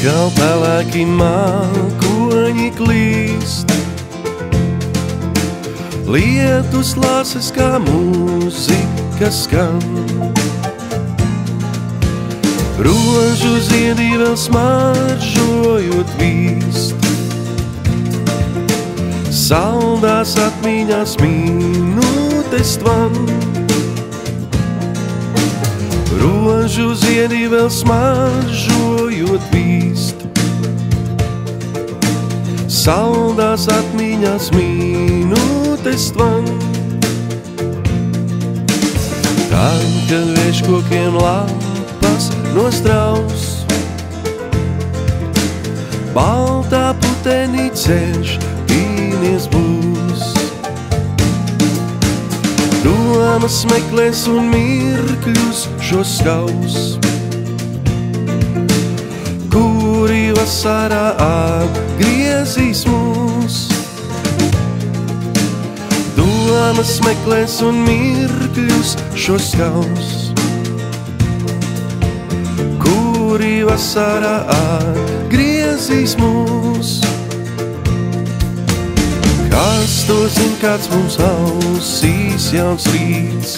Atkal pelēki mākoņi klīst, lietus lāses kā mūzika skan. Rožu ziedi vēl smaržojot vīst, saldās atmiņās minūtes tvan. Rožu ziedi vēl smaržojot vīst, saldās atmiņās minūtes tvan. Tad, kad vējš kokiem lapas nostraus, baltā putenī ceļš pīnies būs. Domas meklēs un mirkļus šos skaus, kuri vasarā atgriezīs mūs. Domas meklēs un mirkļus šos skaus, kuri vasarā atgriezīs mūs. Kas to zin, kāds mums ausīs jauns rīts,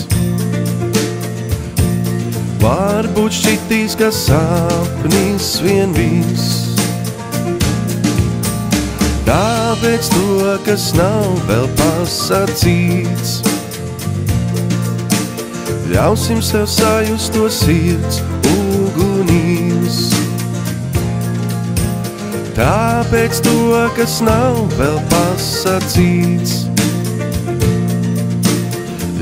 varbūt šķitīs, ka sapnis vien viss. Tāpēc to, kas nav vēl pasacīts, ļausim sev sajust to sirds ugunīs. Tāpēc to, kas nav vēl pasacīts,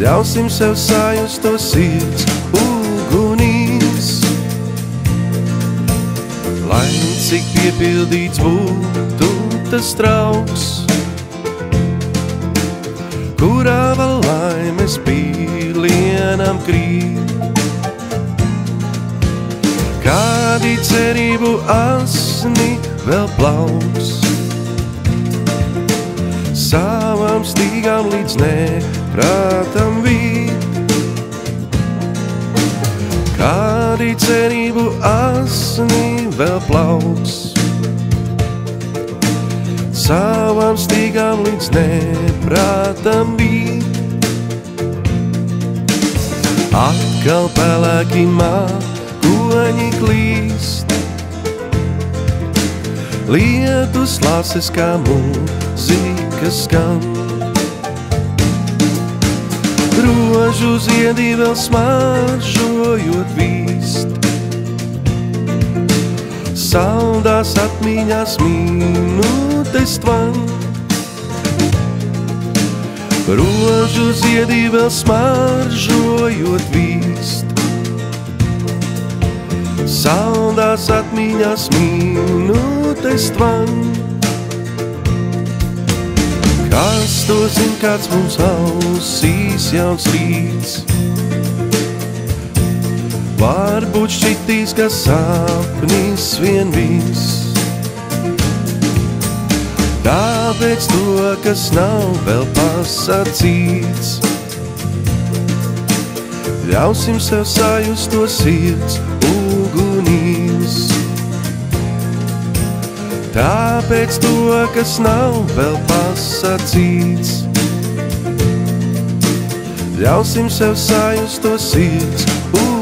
ļausim sev sajust to sirds ugunīs. Lai cik piepildīts būtu tas trauks, kurā vēl laimes pīlienam krīt, kādi cerību asni vēl plauks, savām stīgām līdz neprātam vīt. Kādi cerību asni vēl plauks, savām stīgām līdz neprātam vīt. Atkal pelēki mākoņi klīst, lietus lāses kā mūzika skan. Rožu ziedi vēl smaržojot vīst, saldās atmiņās minūtes tvan. Rožu ziedi vēl smaržojot vīst, saldās atmiņās minūtes tvan. Kas to zin, kāds mums ausīs jauns rīts, varbūt šķitīs, ka sapnis vien viss. Tāpēc to, kas nav vēl pasacīts, ļausim sev sajust to sirds ugunīs. Tāpēc to, kas nav vēl pasacīts, ļausim sev sajust to sirds ugunīs.